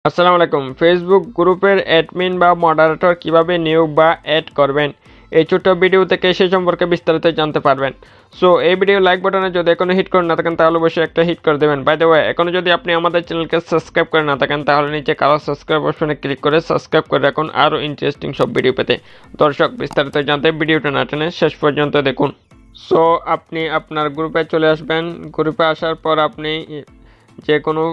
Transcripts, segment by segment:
আসসালামু আলাইকুম। ফেসবুক গ্রুপের অ্যাডমিন বা মডারেটর কিভাবে নিয়োগ বা অ্যাড করবেন, এই ছোট্ট ভিডিও থেকে সে সম্পর্কে বিস্তারিত জানতে পারবেন। সো এই ভিডিও লাইক বাটনে যদি এখনো হিট করে না থাকেন তাহলে অবশ্যই একটা হিট করে দেবেন। বাই দ্য ওয়ে, এখনো যদি আপনি আমাদের চ্যানেলকে সাবস্ক্রাইব করে না থাকেন তাহলে নিচে কালো সাবস্ক্রাইব অপশনে ক্লিক করে সাবস্ক্রাইব করে রাখুন আরও ইন্টারেস্টিং সব ভিডিও পেতে। দর্শক, বিস্তারিত জানতে ভিডিওটা না টেনে শেষ পর্যন্ত দেখুন। সো আপনি আপনার গ্রুপে চলে আসবেন। গ্রুপে আসার পর আপনি যে কোনো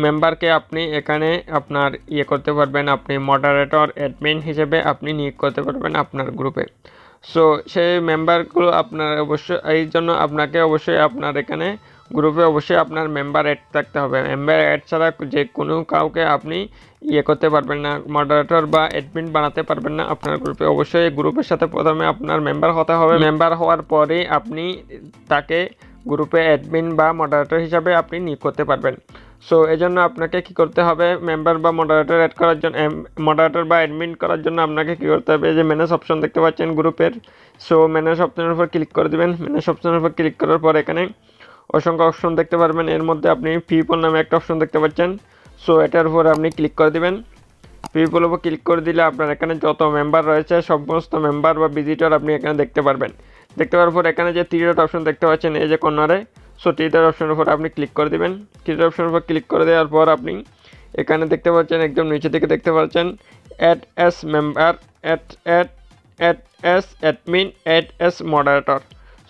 মেম্বারকে আপনি এখানে আপনার করতে পারবেন, আপনি মডারেটর অ্যাডমিন হিসেবে আপনি নিয়োগ করতে পারবেন আপনার গ্রুপে। সো সেই মেম্বারগুলো আপনার অবশ্যই এই জন্য আপনাকে অবশ্যই আপনার এখানে গ্রুপে অবশ্যই আপনার মেম্বার অ্যাড থাকতে হবে। মেম্বার অ্যাড ছাড়া যে কোনো কাউকে আপনি করতে পারবেন না, মডারেটর বা অ্যাডমিন বানাতে পারবেন না আপনার গ্রুপে। অবশ্যই গ্রুপের সাথে প্রথমে আপনার মেম্বার হতে হবে। মেম্বার হওয়ার পরে আপনি তাকে গ্রুপে অ্যাডমিন বা মডারেটর হিসাবে আপনি নিয়োগ করতে পারবেন। সো এই জন্য আপনাকে কী করতে হবে, মেম্বার বা মডারেটর অ্যাড করার জন্য, মডারেটর বা অ্যাডমিন করার জন্য আপনাকে কী করতে হবে, যে ম্যানেজ অপশন দেখতে পাচ্ছেন গ্রুপের। সো ম্যানেজ অপশনের উপর ক্লিক করে দেবেন। ম্যানেজ অপশনের উপর ক্লিক করার পর এখানে অসংখ্য অপশন দেখতে পারবেন। এর মধ্যে আপনি পিপল নামে একটা অপশন দেখতে পাচ্ছেন। সো এটার উপর আপনি ক্লিক করে দেবেন। পিপল উপর ক্লিক করে দিলে আপনার এখানে যত মেম্বার রয়েছে সমস্ত মেম্বার বা ভিজিটর আপনি এখানে দেখতে পারবেন। দেখতে পাওয়ার পর এখানে যে 3 ডট অপশন দেখতে পাচ্ছেন এই যে কর্নারে, সো 3 ডট অপশনের উপর আপনি ক্লিক করে দেবেন। 3 ডট অপশনের উপর ক্লিক করে দেওয়ার পর আপনি এখানে দেখতে পাচ্ছেন একদম নিচে থেকে দেখতে পাচ্ছেন add as member, add as admin, add as moderator.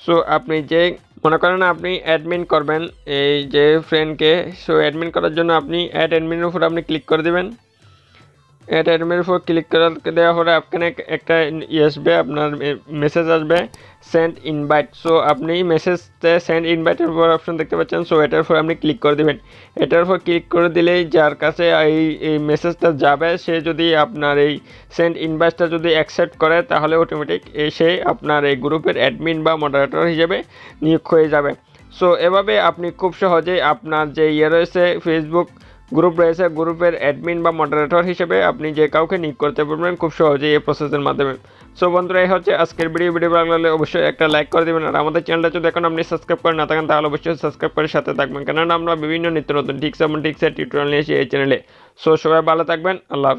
So আপনি যে মনে করেন আপনি অ্যাডমিন করবেন এই যে ফ্রেন্ডকে, সো অ্যাডমিন করার জন্য আপনি অ্যাড অ্যাডমিনের উপর আপনি ক্লিক করে দেবেন। অ্যাড অ্যাডমিনের উপর ক্লিক করে দেওয়ার পরে আপনাকে একটা আসবে, আপনার মেসেজ আসবে সেন্ড ইনভাইট। সো আপনি মেসেজতে সেন্ড ইনভাইটের উপর অপশন দেখতে পাচ্ছেন। সো এটার উপর আপনি ক্লিক করে দেবেন। এটার উপর ক্লিক করে দিলেই যার কাছে এই মেসেজটা যাবে সে যদি আপনার এই সেন্ড ইনভাইটটা যদি অ্যাকসেপ্ট করে তাহলে অটোমেটিক সে আপনার এই গ্রুপের অ্যাডমিন বা মডারেটর হিসেবে নিয়োগ হয়ে যাবে। সো এভাবে আপনি খুব সহজেই আপনার যে রয়েছে ফেসবুক গ্রুপ রয়েছে, গ্রুপের অ্যাডমিন বা মডারেটর হিসেবে আপনি যে কাউকে নিয়োগ করতে পারবেন খুব সহজেই এই প্রসেসের মাধ্যমে। সো বন্ধুরা, এই হচ্ছে আজকের ভিডিও ভালো লাগলে অবশ্যই একটা লাইক করে দেবেন। আর আমাদের চ্যানেলটা যদি এখন আপনি সাবস্ক্রাইব করে না থাকেন তাহলে অবশ্যই সাবস্ক্রাইব করে সাথে থাকবেন, কেননা আমরা বিভিন্ন নিত্য নতুন টিপস এবং টিক্সের টিউটোরিয়াল নিয়ে এসেছি এই চ্যানেলে। সো সবাই ভালো থাকবেন, আল্লাহ হাফেজ।